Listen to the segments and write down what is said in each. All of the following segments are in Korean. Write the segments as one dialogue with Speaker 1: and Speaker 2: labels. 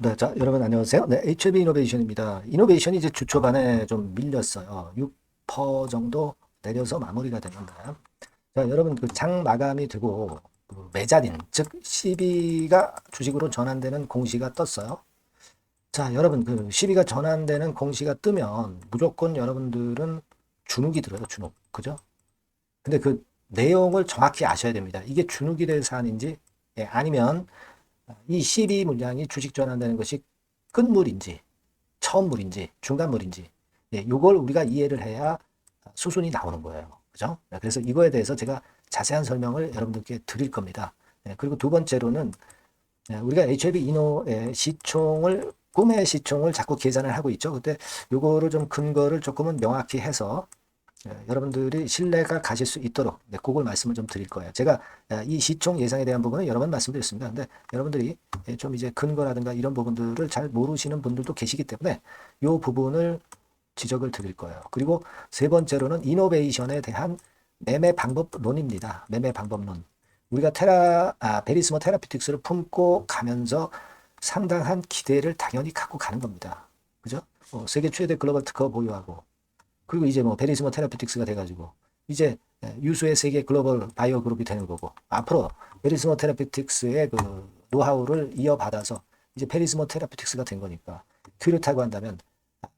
Speaker 1: 네, 자, 여러분 안녕하세요. 네, HLB 이노베이션입니다. 이노베이션이 이제 주 초반에 좀 밀렸어요. 6% 정도 내려서 마무리가 됐는데. 자, 여러분 그 장 마감이 되고 그 매자린, 즉 CB가 주식으로 전환되는 공시가 떴어요. 자, 여러분 그 CB가 전환되는 공시가 뜨면 무조건 여러분들은 주눅이 들어요, 주눅. 그죠? 근데 그 내용을 정확히 아셔야 됩니다. 이게 주눅이 될 사안인지, 예, 아니면 이 CB 물량이 주식 전환되는 것이 끝물인지, 처음물인지, 중간물인지, 예, 요걸 우리가 이해를 해야 수순이 나오는 거예요. 그죠? 네, 그래서 이거에 대해서 제가 자세한 설명을 여러분들께 드릴 겁니다. 예, 그리고 두 번째로는 우리가 HLB 이노의 시총을 꿈의 시총을 자꾸 계산을 하고 있죠. 그때 요거를 좀 근거를 조금은 명확히 해서 여러분들이 신뢰가 가실 수 있도록 그걸 말씀을 좀 드릴 거예요. 제가 이 시총 예상에 대한 부분은 여러 번 말씀드렸습니다. 근데 여러분들이 좀 이제 근거라든가 이런 부분들을 잘 모르시는 분들도 계시기 때문에 이 부분을 지적을 드릴 거예요. 그리고 세 번째로는 이노베이션에 대한 매매 방법론입니다. 매매 방법론. 우리가 베리스모 테라피틱스를 품고 가면서 상당한 기대를 당연히 갖고 가는 겁니다. 그죠? 세계 최대 글로벌 특허 보유하고 그리고 이제 뭐 베리스모 테라피틱스가 돼가지고 이제 유수의 세계 글로벌 바이오 그룹이 되는 거고 앞으로 베리스모 테라피틱스의 그 노하우를 이어받아서 이제 베리스모 테라피틱스가 된 거니까 큐리타고 한다면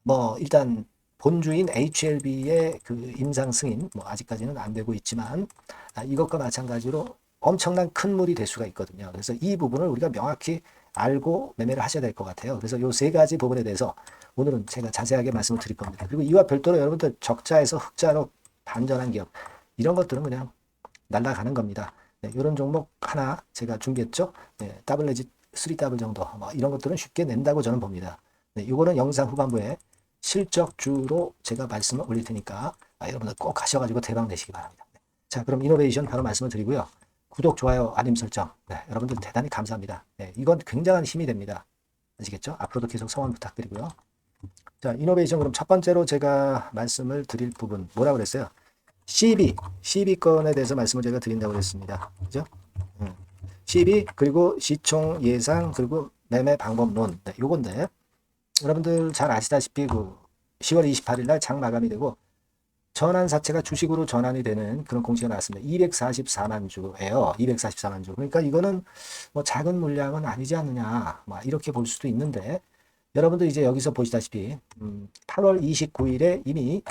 Speaker 1: 뭐 일단 본주인 HLB의 그 임상 승인 뭐 아직까지는 안 되고 있지만 이것과 마찬가지로 엄청난 큰 물이 될 수가 있거든요. 그래서 이 부분을 우리가 명확히 알고 매매를 하셔야 될 것 같아요. 그래서 이 세 가지 부분에 대해서 오늘은 제가 자세하게 말씀을 드릴 겁니다. 그리고 이와 별도로 여러분들 적자에서 흑자로 반전한 기업 이런 것들은 그냥 날아가는 겁니다. 네, 이런 종목 하나 제가 준비했죠. 네, 더블 내지 3더블 정도 뭐 이런 것들은 쉽게 낸다고 저는 봅니다. 네, 이거는 영상 후반부에 실적주로 제가 말씀을 올릴 테니까 여러분들 꼭 가셔가지고 대박 내시기 바랍니다. 네. 자, 그럼 이노베이션 바로 말씀을 드리고요. 구독, 좋아요, 알림 설정. 네, 여러분들 대단히 감사합니다. 네, 이건 굉장한 힘이 됩니다. 아시겠죠? 앞으로도 계속 성원 부탁드리고요. 자, 이노베이션 그럼 첫 번째로 제가 말씀을 드릴 부분 뭐라고 그랬어요? CB 건에 대해서 말씀을 제가 드린다고 그랬습니다. 그죠? CB 그리고 시총 예상 그리고 매매 방법론 네, 요건데 여러분들 잘 아시다시피 그 10월 28일 날 장 마감이 되고 전환사채가 주식으로 전환이 되는 그런 공시가 나왔습니다. 244만 주예요. 244만 주. 그러니까 이거는 뭐 작은 물량은 아니지 않느냐. 뭐 이렇게 볼 수도 있는데 여러분들 이제 여기서 보시다시피 8월 29일에 이미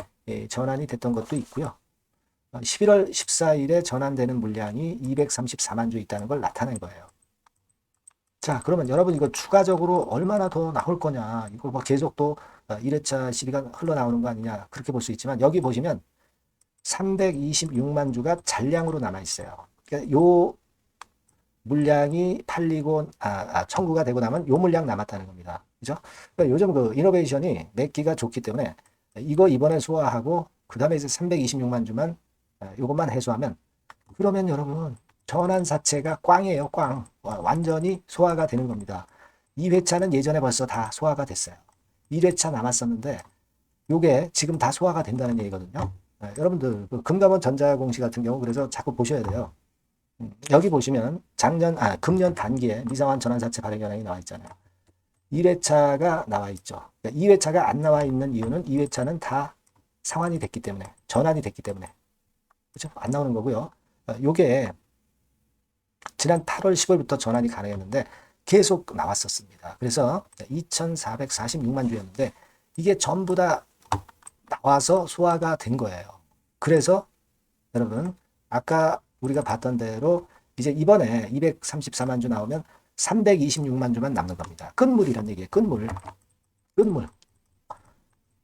Speaker 1: 전환이 됐던 것도 있고요. 11월 14일에 전환되는 물량이 234만 주 있다는 걸 나타낸 거예요. 자, 그러면 여러분 이거 추가적으로 얼마나 더 나올 거냐. 이거 뭐 계속 또 1회차 시비가 흘러나오는 거 아니냐. 그렇게 볼 수 있지만 여기 보시면 326만 주가 잔량으로 남아 있어요. 그러니까 요 물량이 팔리고 청구가 되고 나면 요 물량 남았다는 겁니다. 그죠? 그러니까 요즘 그 이노베이션이 맺기가 좋기 때문에 이거 이번에 소화하고 그다음에 이제 326만 주만 요것만 해소하면 그러면 여러분 전환사채가 꽝이에요. 꽝. 완전히 소화가 되는 겁니다. 2회차는 예전에 벌써 다 소화가 됐어요. 1회차 남았었는데 요게 지금 다 소화가 된다는 얘기거든요. 여러분들 그 금감원 전자공시 같은 경우 그래서 자꾸 보셔야 돼요. 여기 보시면 금년 단기에 미상환 전환사채 발행 현황이 나와 있잖아요. 1회차가 나와 있죠. 그러니까 2회차가 안 나와 있는 이유는 2회차는 다 상환이 됐기 때문에, 전환이 됐기 때문에. 그렇죠? 안 나오는 거고요. 요게 지난 8월 10월부터 전환이 가능했는데 계속 나왔었습니다. 그래서 2,446만 주였는데 이게 전부 다 나와서 소화가 된 거예요. 그래서 여러분 아까 우리가 봤던 대로 이제 이번에 234만 주 나오면 326만 주만 남는 겁니다. 끝물이란 얘기예요. 끝물. 끝물.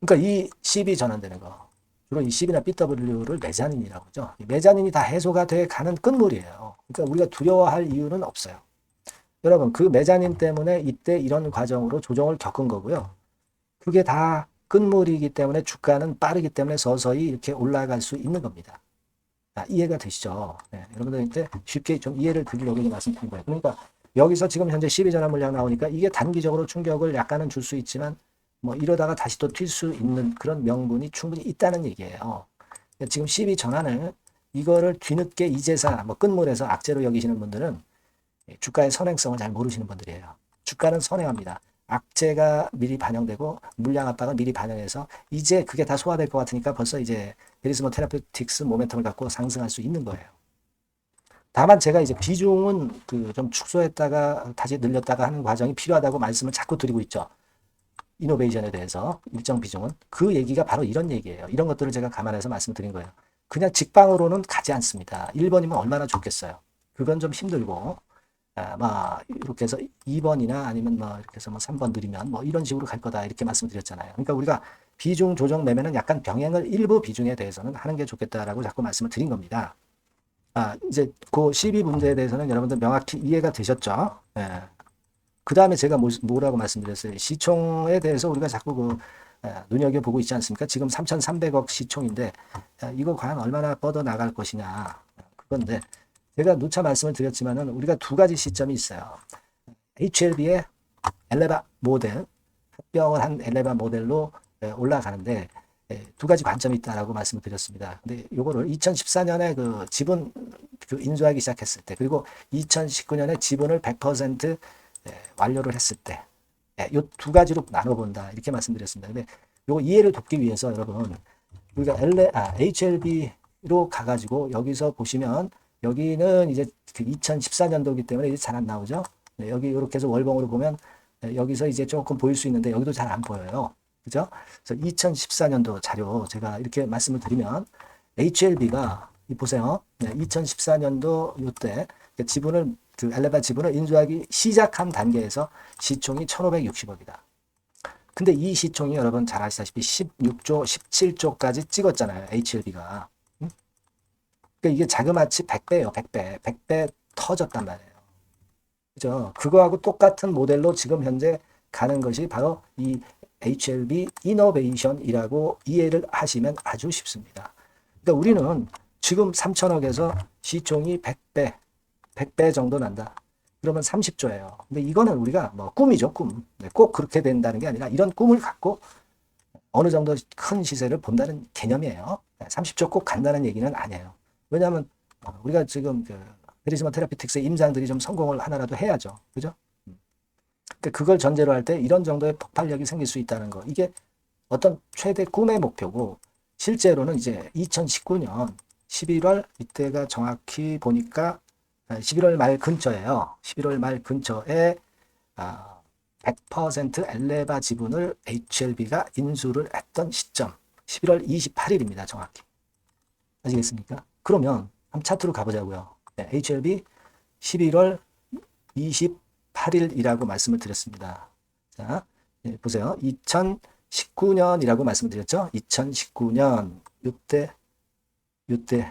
Speaker 1: 그러니까 이 CB 전환되는 거. 주로 이 CB나 BW를 메자닌이라고 하죠. 메자닌이 다 해소가 돼 가는 끝물이에요. 그러니까 우리가 두려워할 이유는 없어요. 여러분 그 메자닌 때문에 이때 이런 과정으로 조정을 겪은 거고요. 그게 다 끝물이기 때문에 주가는 빠르기 때문에 서서히 이렇게 올라갈 수 있는 겁니다. 이해가 되시죠? 네, 여러분들한테 쉽게 좀 이해를 드리려고 말씀드린 거예요. 그러니까 여기서 지금 현재 12전환 물량 나오니까 이게 단기적으로 충격을 약간은 줄 수 있지만 뭐 이러다가 다시 또 튈 수 있는 그런 명분이 충분히 있다는 얘기예요. 지금 12전환을 이거를 뒤늦게 이제사 뭐 끝물에서 악재로 여기시는 분들은 주가의 선행성을 잘 모르시는 분들이에요. 주가는 선행합니다. 악재가 미리 반영되고 물량 압박은 미리 반영해서 이제 그게 다 소화될 것 같으니까 벌써 이제 베리스모 테라피틱스 모멘텀을 갖고 상승할 수 있는 거예요. 다만 제가 이제 비중은 그 좀 축소했다가 다시 늘렸다가 하는 과정이 필요하다고 말씀을 자꾸 드리고 있죠. 이노베이션에 대해서 일정 비중은 그 얘기가 바로 이런 얘기예요. 이런 것들을 제가 감안해서 말씀드린 거예요. 그냥 직방으로는 가지 않습니다. 1번이면 얼마나 좋겠어요. 그건 좀 힘들고 이렇게 해서 2번이나 아니면 이렇게 해서 3번 드리면 이런 식으로 갈 거다 이렇게 말씀드렸잖아요. 그러니까 우리가 비중 조정 매매는 약간 병행을 일부 비중에 대해서는 하는 게 좋겠다라고 자꾸 말씀을 드린 겁니다. 이제 그 12문제에 대해서는 여러분들 명확히 이해가 되셨죠? 예. 그 다음에 제가 뭐라고 말씀드렸어요? 시총에 대해서 우리가 자꾸 눈여겨보고 있지 않습니까? 지금 3,300억 시총인데, 이거 과연 얼마나 뻗어 나갈 것이냐. 그건데, 제가 누차 말씀을 드렸지만은 우리가 두 가지 시점이 있어요. HLB의 엘레바 모델, 합병을 한 엘레바 모델로 올라가는데, 두 가지 관점이 있다라고 말씀을 드렸습니다. 근데 요거를 2014년에 그 지분 인수하기 시작했을 때, 그리고 2019년에 지분을 100% 완료를 했을 때, 요 두 가지로 나눠본다 이렇게 말씀드렸습니다. 근데 요거 이해를 돕기 위해서 여러분 우리가 HLB로 가가지고 여기서 보시면 여기는 이제 그 2014년도이기 때문에 이제 잘 안 나오죠. 여기 이렇게 해서 월봉으로 보면 여기서 이제 조금 보일 수 있는데 여기도 잘 안 보여요. 그죠? 그래서 2014년도 자료 제가 이렇게 말씀을 드리면 HLB가 보세요. 2014년도 요때 지분을 엘레바 지분을 인수하기 시작한 단계에서 시총이 1,560억이다. 근데 이 시총이 여러분 잘 아시다시피 16조, 17조까지 찍었잖아요. HLB가. 그러니까 이게 자그마치 100배예요. 100배. 100배 터졌단 말이에요. 그죠? 그거하고 똑같은 모델로 지금 현재 가는 것이 바로 이 HLB 이노베이션이라고 이해를 하시면 아주 쉽습니다. 그러니까 우리는 지금 3천억에서 시총이 100배 정도 난다. 그러면 30조예요. 근데 이거는 우리가 꿈이죠, 꿈. 꼭 그렇게 된다는 게 아니라 이런 꿈을 갖고 어느 정도 큰 시세를 본다는 개념이에요. 30조 꼭 간다는 얘기는 아니에요. 왜냐하면 우리가 지금 베리스모 테라피틱스의 임상들이 좀 성공을 하나라도 해야죠. 그죠? 그러니까 그걸 전제로 할 때 이런 정도의 폭발력이 생길 수 있다는 거. 이게 어떤 최대 꿈의 목표고 실제로는 이제 2019년 11월 이때가 정확히 보니까 11월 말 근처에요. 11월 말 근처에 100% 엘레바 지분을 HLB가 인수를 했던 시점 11월 28일입니다. 정확히. 아시겠습니까? 그러면 한번 차트로 가보자고요. HLB 11월 28일이라고 말씀을 드렸습니다. 자, 보세요. 2019년이라고 말씀을 드렸죠. 2019년 요때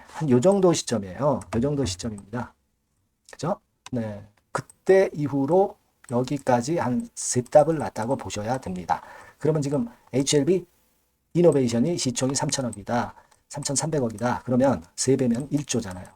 Speaker 1: 한 요 정도 시점이에요. 요 정도 시점입니다. 그죠? 네. 그때 이후로 여기까지 한 세 답을 났다고 보셔야 됩니다. 그러면 지금 HLB 이노베이션이 시총이 3천억이다. 3,300억이다. 그러면 3배면 1조잖아요.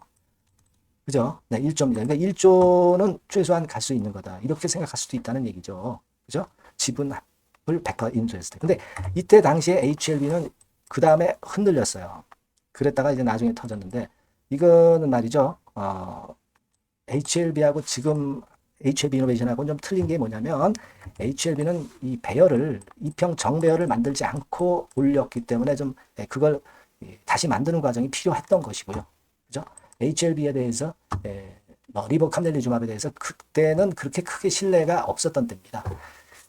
Speaker 1: 그죠? 네, 1조입니다. 그러니까 1조는 최소한 갈 수 있는 거다. 이렇게 생각할 수도 있다는 얘기죠. 그죠? 지분을 100% 인수했을 때. 근데 이때 당시에 HLB는 그 다음에 흔들렸어요. 그랬다가 이제 나중에 터졌는데, 이거는 말이죠. HLB하고 지금 HLB 이노베이션하고는 좀 틀린 게 뭐냐면, HLB는 이 배열을, 이평 정배열을 만들지 않고 올렸기 때문에 좀 그걸 다시 만드는 과정이 필요했던 것이고요. 그죠? HLB에 대해서, 리보캄넬리주맙에 대해서 그때는 그렇게 크게 신뢰가 없었던 때입니다.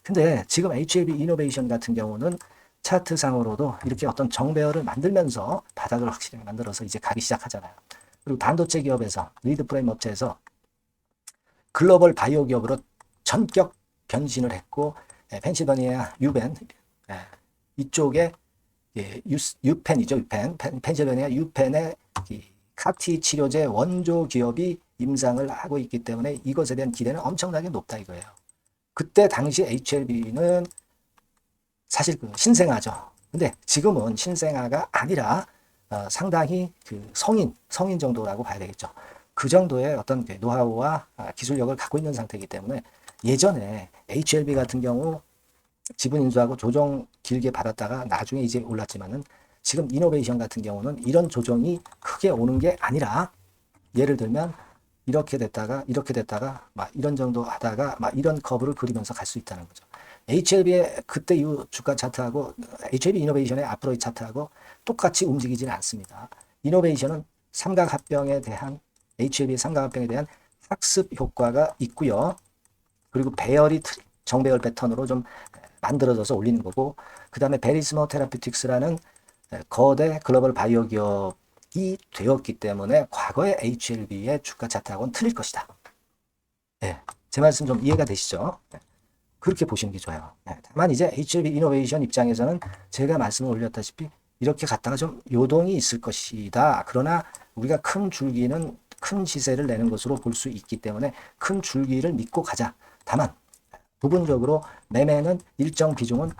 Speaker 1: 근데 지금 HLB 이노베이션 같은 경우는 차트상으로도 이렇게 어떤 정배열을 만들면서 바닥을 확실히 만들어서 이제 가기 시작하잖아요. 그리고 반도체 기업에서, 리드 프레임 업체에서 글로벌 바이오 기업으로 전격 변신을 했고, 펜실베니아 유펜, 이쪽에 유펜이죠, 유펜. 펜실베니아 유펜의 카티 치료제 원조 기업이 임상을 하고 있기 때문에 이것에 대한 기대는 엄청나게 높다 이거예요. 그때 당시 HLB는 사실 신생아죠. 근데 지금은 신생아가 아니라 상당히 성인 정도라고 봐야 되겠죠. 그 정도의 어떤 노하우와 기술력을 갖고 있는 상태이기 때문에 예전에 HLB 같은 경우 지분 인수하고 조정 길게 받았다가 나중에 이제 올랐지만은 지금 이노베이션 같은 경우는 이런 조정이 크게 오는 게 아니라 예를 들면 이렇게 됐다가 막 이런 정도 하다가 막 이런 커브를 그리면서 갈 수 있다는 거죠. HLB의 그때 이후 주가 차트하고 HLB 이노베이션의 앞으로의 차트하고 똑같이 움직이지는 않습니다. 이노베이션은 삼각합병에 대한 HLB 삼각합병에 대한 학습 효과가 있고요. 그리고 배열이 정배열 패턴으로 좀 만들어져서 올리는 거고, 그 다음에 베리스머 테라피틱스라는 거대 글로벌 바이오 기업이 되었기 때문에 과거의 HLB의 주가 차트하고는 틀릴 것이다. 네, 제 말씀 좀 이해가 되시죠? 네, 그렇게 보시는 게 좋아요. 네, 다만 이제 HLB 이노베이션 입장에서는 제가 말씀을 올렸다시피 이렇게 갔다가 좀 요동이 있을 것이다. 그러나 우리가 큰 줄기는 큰 시세를 내는 것으로 볼 수 있기 때문에 큰 줄기를 믿고 가자. 다만 부분적으로 매매는 일정 비중은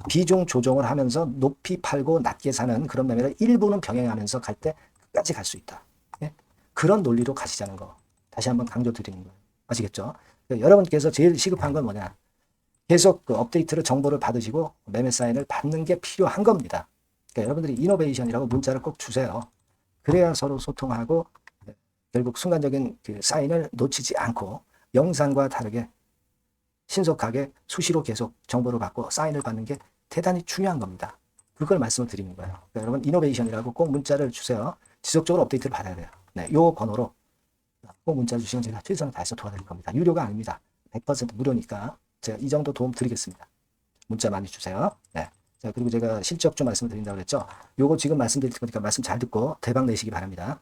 Speaker 1: 비중 조정을 하면서 높이 팔고 낮게 사는 그런 매매를 일부는 병행하면서 갈 때 끝까지 갈 수 있다. 예? 그런 논리로 가시자는 거 다시 한번 강조드리는 거예요. 아시겠죠? 여러분께서 제일 시급한 건 뭐냐? 계속 그 업데이트를 정보를 받으시고 매매 사인을 받는 게 필요한 겁니다. 그러니까 여러분들이 이노베이션이라고 문자를 꼭 주세요. 그래야 서로 소통하고 결국 순간적인 그 사인을 놓치지 않고 영상과 다르게 신속하게 수시로 계속 정보를 받고 사인을 받는 게 대단히 중요한 겁니다. 그걸 말씀을 드리는 거예요. 그러니까 여러분 이노베이션이라고 꼭 문자를 주세요. 지속적으로 업데이트를 받아야 돼요. 네, 요 번호로 꼭 문자 주시면 제가 최선을 다해서 도와드릴 겁니다. 유료가 아닙니다. 100% 무료니까 제가 이 정도 도움 드리겠습니다. 문자 많이 주세요. 네. 자, 그리고 제가 실적주 말씀을 드린다고 그랬죠. 요거 지금 말씀드릴 거니까 말씀 잘 듣고 대박 내시기 바랍니다.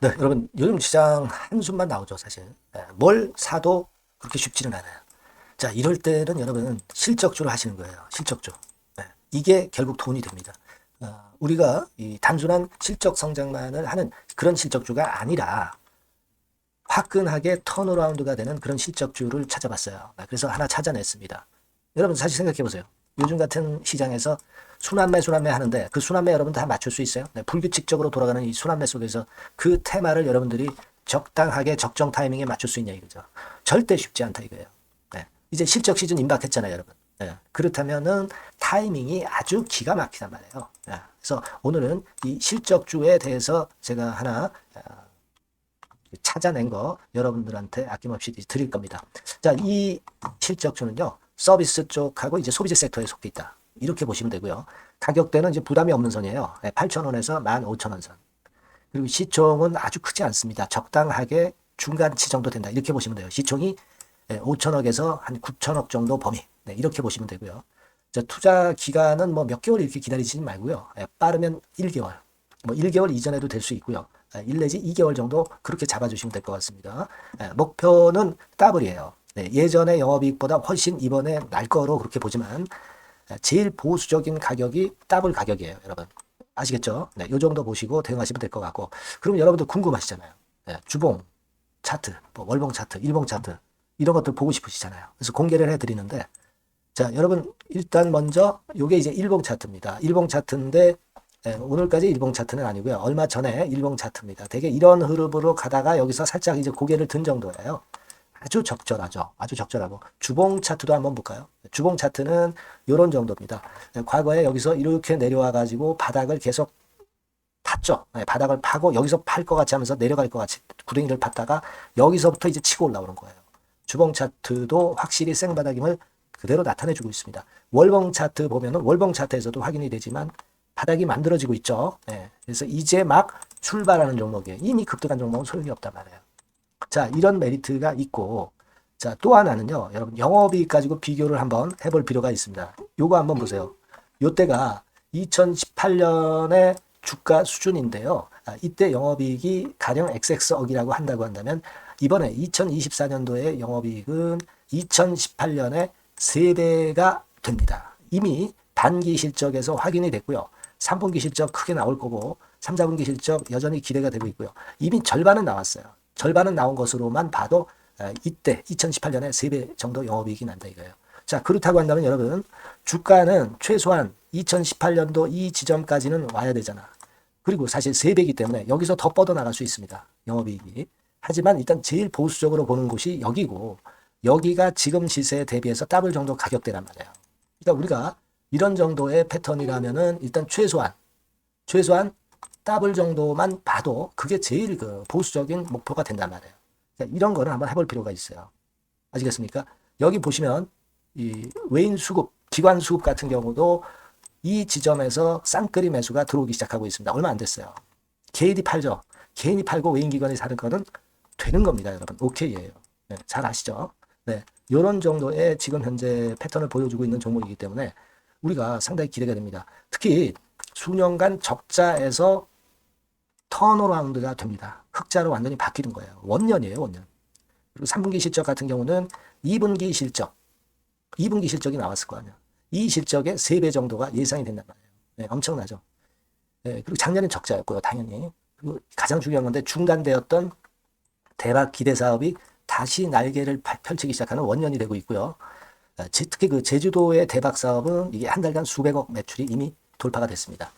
Speaker 1: 네, 여러분 요즘 시장 한숨만 나오죠, 사실. 네, 뭘 사도 그렇게 쉽지는 않아요. 자, 이럴 때는 여러분 실적주를 하시는 거예요. 실적주. 네, 이게 결국 돈이 됩니다. 우리가 이 단순한 실적 성장만을 하는 그런 실적주가 아니라 화끈하게 턴어라운드가 되는 그런 실적주를 찾아봤어요. 그래서 하나 찾아냈습니다. 여러분 사실 생각해 보세요. 요즘 같은 시장에서 순환매 하는데 그 순환매 여러분 다 맞출 수 있어요? 네, 불규칙적으로 돌아가는 이 순환매 속에서 그 테마를 여러분들이 적당하게 적정 타이밍에 맞출 수 있냐 이거죠. 절대 쉽지 않다 이거예요. 네, 이제 실적 시즌 임박했잖아요, 여러분. 네, 그렇다면은 타이밍이 아주 기가 막히단 말이에요. 네, 그래서 오늘은 이 실적주에 대해서 제가 하나 찾아낸 거 여러분들한테 아낌없이 드릴 겁니다. 자, 이 실적주는요, 서비스 쪽하고 이제 소비재 섹터에 속해 있다. 이렇게 보시면 되고요. 가격대는 이제 부담이 없는 선이에요. 8,000원에서 15,000원 선. 그리고 시총은 아주 크지 않습니다. 적당하게 중간치 정도 된다. 이렇게 보시면 돼요. 시총이 5천억에서 한 9천억 정도 범위. 네, 이렇게 보시면 되고요. 자, 투자 기간은 뭐 몇 개월 이렇게 기다리지 말고요. 빠르면 1개월. 뭐 1개월 이전에도 될 수 있고요. 1 내지 2개월 정도 그렇게 잡아주시면 될 것 같습니다. 목표는 더블이에요. 네, 예전의 영업이익보다 훨씬 이번에 날 거로 그렇게 보지만 제일 보수적인 가격이 더블 가격이에요, 여러분. 아시겠죠? 네, 이 정도 보시고 대응하시면 될 것 같고. 그럼 여러분들 궁금하시잖아요. 네, 주봉 차트, 뭐 월봉 차트, 일봉 차트 이런 것들 보고 싶으시잖아요. 그래서 공개를 해드리는데, 자, 여러분 일단 먼저 이게 이제 일봉 차트입니다. 일봉 차트인데 오늘까지 일봉 차트는 아니고요. 얼마 전에 일봉 차트입니다. 되게 이런 흐름으로 가다가 여기서 살짝 이제 고개를 든 정도예요. 아주 적절하죠. 아주 적절하고. 주봉 차트도 한번 볼까요? 주봉 차트는 이런 정도입니다. 과거에 여기서 이렇게 내려와 가지고 바닥을 계속 팠죠. 바닥을 파고 여기서 팔 것 같이 하면서 내려갈 것 같이 구덩이를 팠다가 여기서부터 이제 치고 올라오는 거예요. 주봉 차트도 확실히 생바닥임을 그대로 나타내주고 있습니다. 월봉 차트 보면은 월봉 차트에서도 확인이 되지만 바닥이 만들어지고 있죠. 네. 그래서 이제 막 출발하는 종목이에요. 이미 급등한 종목은 소용이 없단 말이에요. 자, 이런 메리트가 있고, 자, 또 하나는요, 여러분, 영업이익 가지고 비교를 한번 해볼 필요가 있습니다. 요거 한번 보세요. 요때가 2018년의 주가 수준인데요. 이때 영업이익이 가령 XX억이라고 한다고 한다면, 이번에 2024년도의 영업이익은 2018년에 3배가 됩니다. 이미 단기 실적에서 확인이 됐고요. 3분기 실적 크게 나올 거고 3, 4분기 실적 여전히 기대가 되고 있고요. 이미 절반은 나왔어요. 절반은 나온 것으로만 봐도 이때 2018년에 3배 정도 영업이익이 난다 이거예요. 자, 그렇다고 한다면 여러분 주가는 최소한 2018년도 이 지점까지는 와야 되잖아. 그리고 사실 3배이기 때문에 여기서 더 뻗어나갈 수 있습니다. 영업이익이. 하지만 일단 제일 보수적으로 보는 곳이 여기고 여기가 지금 시세에 대비해서 더블 정도 가격대란 말이에요. 그러니까 우리가 이런 정도의 패턴이라면은 일단 최소한 더블 정도만 봐도 그게 제일 그 보수적인 목표가 된단 말이에요. 이런 거를 한번 해볼 필요가 있어요. 아시겠습니까? 여기 보시면 이 외인 수급, 기관 수급 같은 경우도 이 지점에서 쌍끌이 매수가 들어오기 시작하고 있습니다. 얼마 안 됐어요. 개인이 팔죠. 개인이 팔고 외인 기관이 사는 거는 되는 겁니다, 여러분. 오케이예요. 네, 잘 아시죠? 네, 이런 정도의 지금 현재 패턴을 보여주고 있는 종목이기 때문에 우리가 상당히 기대가 됩니다. 특히 수년간 적자에서 턴어라운드가 됩니다. 흑자로 완전히 바뀌는 거예요. 원년이에요, 원년. 그리고 3분기 실적 같은 경우는 2분기 실적이 나왔을 거 아니야. 이 실적의 3배 정도가 예상이 된단 말이에요. 네, 엄청나죠. 네, 그리고 작년엔 적자였고요, 당연히. 그리고 가장 중요한 건데 중단되었던 대박 기대 사업이 다시 날개를 펼치기 시작하는 원년이 되고 있고요. 특히 그 제주도의 대박 사업은 이게 한 달간 수백억 매출이 이미 돌파가 됐습니다.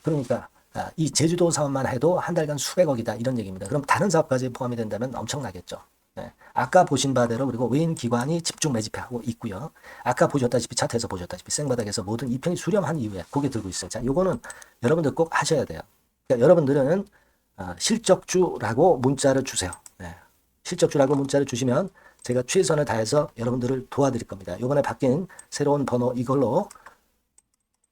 Speaker 1: 그러니까 이 제주도 사업만 해도 한 달간 수백억이다 이런 얘기입니다. 그럼 다른 사업까지 포함이 된다면 엄청나겠죠. 네. 아까 보신 바대로 그리고 외인 기관이 집중 매집하고 있고요. 아까 보셨다시피 차트에서 보셨다시피 생바닥에서 모든 이평이 수렴한 이후에 고개 들고 있어요. 자, 요거는 여러분들 꼭 하셔야 돼요. 그러니까 여러분들은 실적주라고 문자를 주세요. 네. 실적주라고 문자를 주시면 제가 최선을 다해서 여러분들을 도와드릴 겁니다. 이번에 바뀐 새로운 번호 이걸로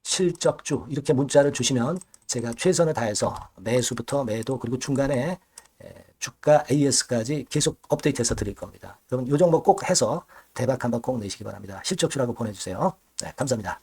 Speaker 1: 실적주 이렇게 문자를 주시면 제가 최선을 다해서 매수부터 매도 그리고 중간에 주가 AS까지 계속 업데이트해서 드릴 겁니다. 여러분 이 종목 꼭 해서 대박 한번 꼭 내시기 바랍니다. 실적주라고 보내주세요. 네, 감사합니다.